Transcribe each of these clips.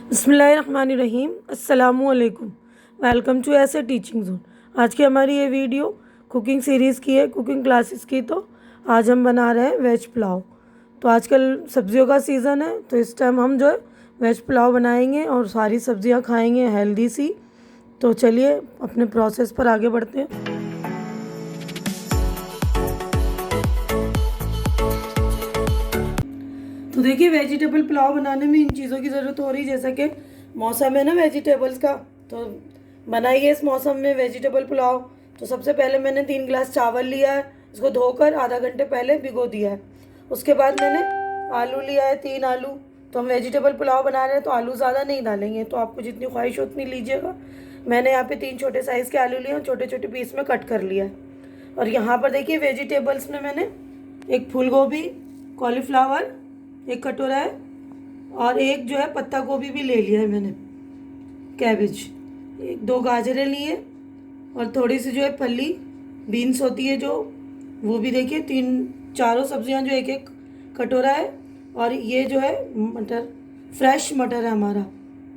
बिस्मिल्लाहिर्रहमानिर्रहीम। अस्सलामुअलैकुम। Welcome to ऐसे टीचिंग जोन। आज की हमारी ये वीडियो कुकिंग सीरीज़ की है, कुकिंग क्लासेस की। तो आज हम बना रहे हैं वेज पुलाव। तो आजकल सब्जियों का सीज़न है, तो इस टाइम हम जो है वेज पुलाव बनाएंगे और सारी सब्जियां खाएंगे हेल्दी सी। तो चलिए अपने प्रोसेस पर आगे बढ़ते हैं। तो देखिए, वेजिटेबल पुलाव बनाने में इन चीज़ों की ज़रूरत हो रही है, जैसा कि मौसम है ना वेजिटेबल्स का, तो बनाइए इस मौसम में वेजिटेबल पुलाव। तो सबसे पहले मैंने 3 गिलास चावल लिया है, इसको धोकर आधा घंटे पहले भिगो दिया है। उसके बाद मैंने आलू लिया है, 3 आलू। तो हम वेजिटेबल पुलाव बना रहे हैं तो आलू ज़्यादा नहीं डालेंगे, तो आपको जितनी ख्वाहिश हो उतनी लीजिएगा। मैंने यहाँ पे 3 छोटे साइज़ के आलू लिए और छोटे छोटे पीस में कट कर लिया है। और यहाँ पर देखिए वेजिटेबल्स में मैंने एक फूल गोभी, कॉलीफ्लावर 1 कटोरा है, और एक जो है पत्ता गोभी भी ले लिया है मैंने, कैबेज 2 गाजरें लिए, और थोड़ी सी जो है फली बीन्स होती है जो, वो भी देखिए 3-4 सब्जियां जो 1-1 कटोरा है। और ये जो है मटर, फ्रेश मटर है हमारा।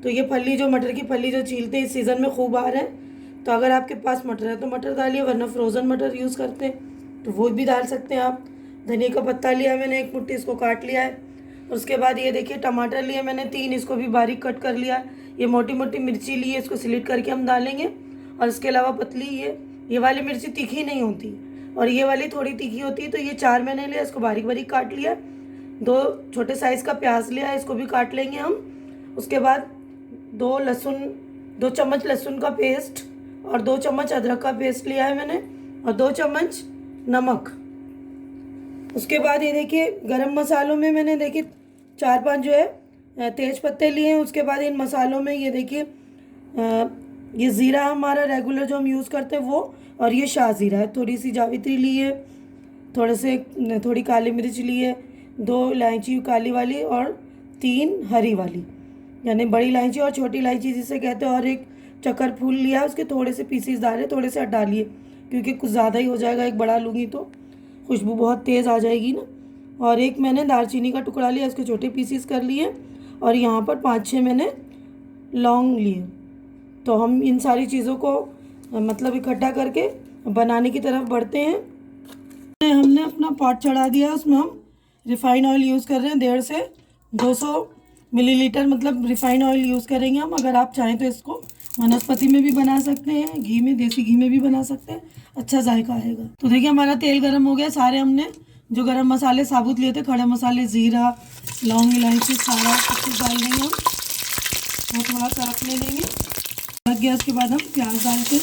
तो ये फली जो मटर की फली जो छीलते हैं इस सीज़न में खूब आ रहे हैं, तो अगर आपके पास मटर है तो मटर डालिए, वरना फ्रोज़न मटर यूज़ करते हैं तो वो भी डाल सकते हैं आप। धनिया का पत्ता लिया मैंने 1 मुट्ठी, इसको काट लिया है। उसके बाद ये देखिए टमाटर लिए मैंने 3, इसको भी बारीक कट कर लिया। ये मोटी मोटी मिर्ची ली है, इसको स्लिट करके हम डालेंगे। और इसके अलावा पतली ये वाली मिर्ची तीखी नहीं होती, और ये वाली थोड़ी तीखी होती है। तो ये 4 मैंने लिया, इसको बारीक बारीक काट लिया। 2 छोटे साइज़ का प्याज लिया है, इसको भी काट लेंगे हम। उसके बाद 2 चम्मच लहसुन का पेस्ट और 2 चम्मच अदरक का पेस्ट लिया है मैंने, और 2 चम्मच नमक। उसके बाद ये देखिए गरम मसालों में मैंने देखिए 4-5 जो है तेज पत्ते लिए हैं। उसके बाद इन मसालों में ये देखिए ये ज़ीरा हमारा रेगुलर जो हम यूज़ करते हैं वो, और ये शाह ज़ीरा है। थोड़ी सी जावित्री ली है, थोड़ी काली मिर्च ली है, 2 इलायची काली वाली और 3 हरी वाली, यानी बड़ी इलायची और छोटी इलायची जिसे कहते हैं। और एक चक्कर फूल लिया, उसके थोड़े से पीसीस डाले, थोड़े से डालिए क्योंकि कुछ ज़्यादा ही हो जाएगा, एक बड़ा लूँगी तो खुशबू बहुत तेज़ आ जाएगी ना। और एक मैंने दालचीनी का टुकड़ा लिया, इसके छोटे पीसीस कर लिए। और यहाँ पर 5-6 मैंने लौंग लिए। तो हम इन सारी चीज़ों को मतलब इकट्ठा करके बनाने की तरफ बढ़ते हैं। हमने अपना पॉट चढ़ा दिया, उसमें हम रिफ़ाइन ऑयल यूज़ कर रहे हैं 150 से 200 मिलीलीटर, मतलब रिफ़ाइन ऑयल यूज़ करेंगे हम। अगर आप चाहें तो इसको वनस्पति में भी बना सकते हैं, घी में, देसी घी में भी बना सकते हैं, अच्छा जायका आएगा। तो देखिए हमारा तेल गर्म हो गया। सारे हमने जो गरम मसाले साबुत लिए थे, खड़े मसाले, ज़ीरा, लौंग, इलायची, सारा सब कुछ डाल देंगे हम, और थोड़ा सा रखने देंगे। लग गया, उसके बाद हम प्याज डाल के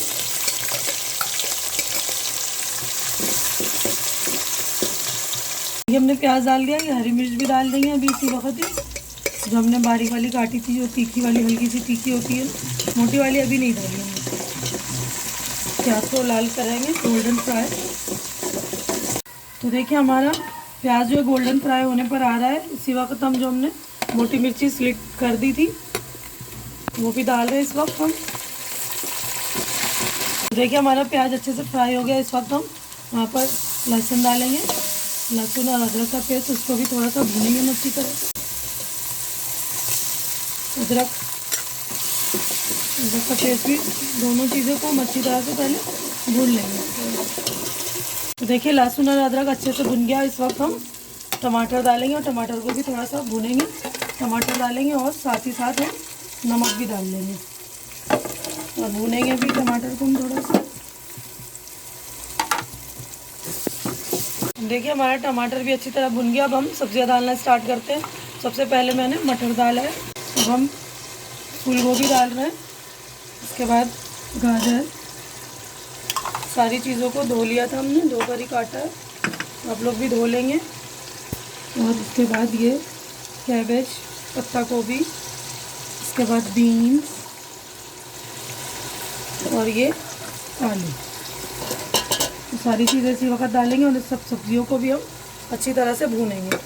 ये हमने प्याज डाल दिया। ये हरी मिर्च भी डाल देंगे अभी इसी वक्त ही, जो हमने बारीक वाली काटी थी, जो तीखी वाली, हल्की सी तीखी होती है, मोटी वाली अभी नहीं डाली हमने। प्याज को लाल करेंगे, गोल्डन फ्राई। तो देखिए हमारा प्याज जो है गोल्डन फ्राई होने पर आ रहा है। इसी वक्त हम जो हमने मोटी मिर्ची स्लिट कर दी थी वो भी डाल रहे हैं इस वक्त हम। देखिए हमारा प्याज अच्छे से फ्राई हो गया। इस वक्त हम वहाँ पर लहसुन डालेंगे, लहसुन और अदरक का पेस्ट, उसको भी थोड़ा सा भूनेंगे अच्छी तरह। अदरक का पेस्ट भी, दोनों चीज़ों को हम अच्छी तरह से पहले भून लेंगे। तो देखिए लहसुन और अदरक अच्छे से भुन गया। इस वक्त हम टमाटर डालेंगे, और टमाटर को भी थोड़ा सा भुनेंगे। टमाटर डालेंगे और साथ ही साथ हम नमक भी डाल देंगे, और भुनेंगे भी टमाटर को हम थोड़ा सा। देखिए हमारा टमाटर भी अच्छी तरह भुन गया। अब हम सब्जियां डालना स्टार्ट करते हैं। सबसे पहले मैंने मटर डाला है, अब हम फूल गोभी डाल रहे हैं, उसके बाद गाजर। सारी चीज़ों को धो लिया था हमने, 2 बार ही काटा है, आप लोग भी धो लेंगे। और उसके बाद ये कैबेज, पत्ता गोभी, उसके बाद बीन्स, और ये आलू। तो सारी चीज़ें इसी वक्त डालेंगे, और सब सब्जियों को भी हम अच्छी तरह से भूनेंगे।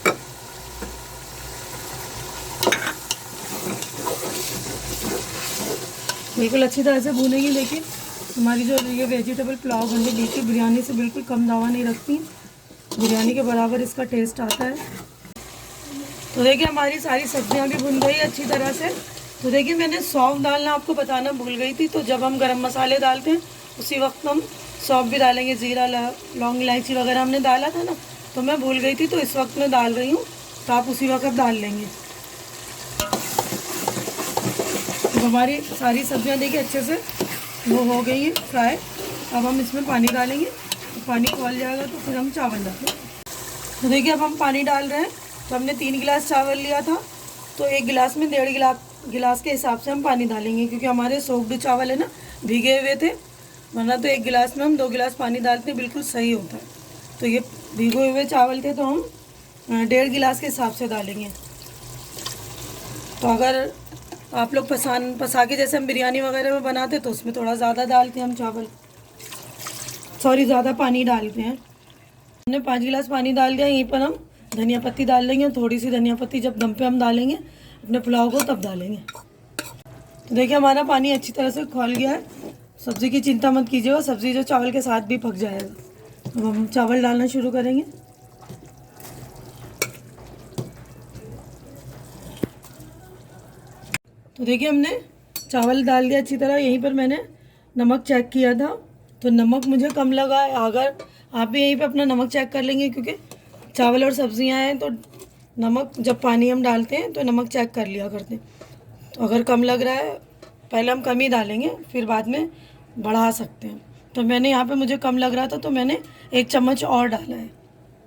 बिल्कुल अच्छी तरह से भूनेंगे। देखिए हमारी जो ये वेजिटेबल पुलाव बन रही है, बिरयानी से बिल्कुल कम दावा नहीं रखती, बिरयानी के बराबर इसका टेस्ट आता है। तो देखिए हमारी सारी सब्जियां भी भुन गई अच्छी तरह से। तो देखिए मैंने सौंफ डालना आपको बताना भूल गई थी। तो जब हम गरम मसाले डालते हैं उसी वक्त हम सौंफ भी डालेंगे। ज़ीरा, लौंग, इलायची वगैरह हमने डाला था ना, तो मैं भूल गई थी, तो इस वक्त मैं डाल रही हूँ, तो आप उसी वक्त डाल लेंगे। तो हमारी सारी सब्जियां देखिए अच्छे से वो हो गई है फ्राई। अब हम इसमें पानी डालेंगे, तो पानी खौल जाएगा तो फिर हम चावल डालेंगे। तो देखिए अब हम पानी डाल रहे हैं। तो हमने 3 गिलास चावल लिया था, तो 1 गिलास में 1.5 गिलास के हिसाब से हम पानी डालेंगे, क्योंकि हमारे सोक्ड चावल है ना, भीगे हुए थे। वरना तो 1 गिलास में हम 2 गिलास पानी डालते हैं, बिल्कुल सही होता है। तो ये भीगे हुए चावल थे, तो हम 1.5 गिलास के हिसाब से डालेंगे। तो अगर आप लोग पसा के जैसे हम बिरयानी वगैरह में बनाते तो उसमें थोड़ा ज़्यादा डालते हैं हम चावल, ज़्यादा पानी डालते हैं। हमने 5 गिलास पानी डाल दिया। यहीं पर हम धनिया पत्ती डाल देंगे, थोड़ी सी धनिया पत्ती जब दम पे हम डालेंगे अपने पुलाव को तब डालेंगे। तो देखिए हमारा पानी अच्छी तरह से खौल गया है। सब्ज़ी की चिंता मत कीजिएगा, सब्ज़ी जो चावल के साथ भी पक जाएगा। अब हम चावल डालना शुरू करेंगे। तो देखिए हमने चावल डाल दिया अच्छी तरह। यहीं पर मैंने नमक चेक किया था, तो नमक मुझे कम लगा है। अगर आप भी यहीं पे अपना नमक चेक कर लेंगे, क्योंकि चावल और सब्जियां हैं तो नमक जब पानी हम डालते हैं तो नमक चेक कर लिया करते हैं। तो अगर कम लग रहा है, पहले हम कम ही डालेंगे, फिर बाद में बढ़ा सकते हैं। तो मैंने यहाँ पे मुझे कम लग रहा था, तो मैंने 1 चम्मच और डाला है।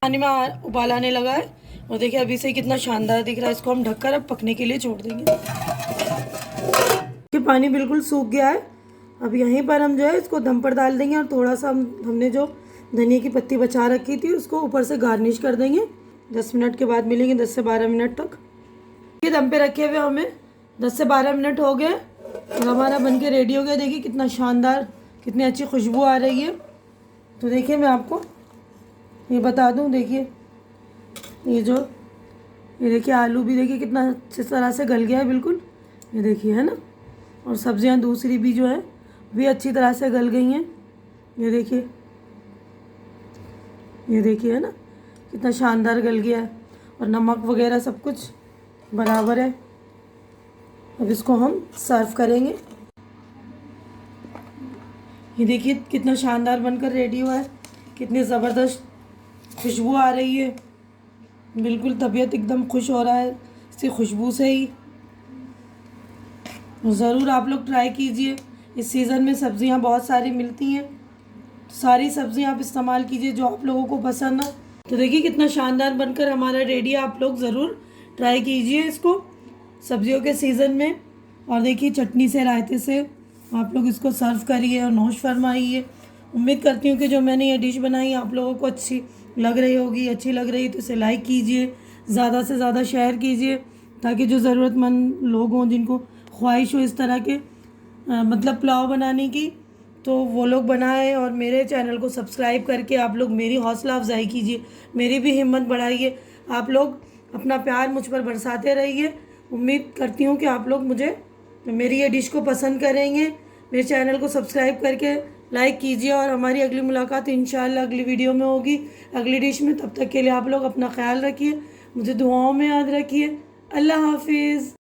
पानी में उबाल आने लगा है, और देखिए अभी से कितना शानदार दिख रहा है। इसको हम ढककर अब पकने के लिए छोड़ देंगे। कि पानी बिल्कुल सूख गया है। अब यहीं पर हम जो है इसको दम पर डाल देंगे, और थोड़ा सा हमने जो धनिया की पत्ती बचा रखी थी उसको ऊपर से गार्निश कर देंगे। 10 मिनट के बाद मिलेंगे, 10 से 12 मिनट तक। ये दम पे रखे हुए हमें 10 से 12 मिनट हो गए, और हमारा बनके रेडी हो गया। देखिए कितना शानदार, कितनी अच्छी खुशबू आ रही है। तो देखिए मैं आपको ये बता दूं, देखिए ये देखिए आलू भी देखिए कितना अच्छी तरह से गल गया है बिल्कुल। ये देखिए है ना, और सब्जियां दूसरी भी जो है भी अच्छी तरह से गल गई हैं। ये देखिए है ना, कितना शानदार गल गया है, और नमक वगैरह सब कुछ बराबर है। अब इसको हम सर्व करेंगे। ये देखिए कितना शानदार बनकर रेडी हुआ है, कितनी ज़बरदस्त खुशबू आ रही है। बिल्कुल तबीयत एकदम खुश हो रहा है इसकी खुशबू से ही। ज़रूर आप लोग ट्राई कीजिए। इस सीज़न में सब्जियां बहुत सारी मिलती हैं, सारी सब्जियां आप इस्तेमाल कीजिए जो आप लोगों को पसंद हो। तो देखिए कितना शानदार बनकर हमारा रेडी है। आप लोग ज़रूर ट्राई कीजिए इसको सब्जियों के सीज़न में। और देखिए चटनी से, रायते से आप लोग इसको सर्व करिए और नौश फरमाइए। उम्मीद करती हूँ कि जो मैंने ये डिश बनाई आप लोगों को अच्छी लग रही होगी। अच्छी लग रही तो इसे लाइक कीजिए, ज़्यादा से ज़्यादा शेयर कीजिए, ताकि जो ज़रूरतमंद लोग हों, जिनको ख्वाहिश हो इस तरह के मतलब पुलाव बनाने की, तो वो लोग बनाएं। और मेरे चैनल को सब्सक्राइब करके आप लोग मेरी हौसला अफजाई कीजिए, मेरी भी हिम्मत बढ़ाइए। आप लोग अपना प्यार मुझ पर बरसाते रहिए। उम्मीद करती हूँ कि आप लोग मेरी ये डिश को पसंद करेंगे। मेरे चैनल को सब्सक्राइब करके लाइक कीजिए, और हमारी अगली मुलाकात इंशाल्लाह अगली वीडियो में होगी, अगली डिश में। तब तक के लिए आप लोग अपना ख्याल रखिए, मुझे दुआओं में याद रखिए। अल्लाह हाफिज़।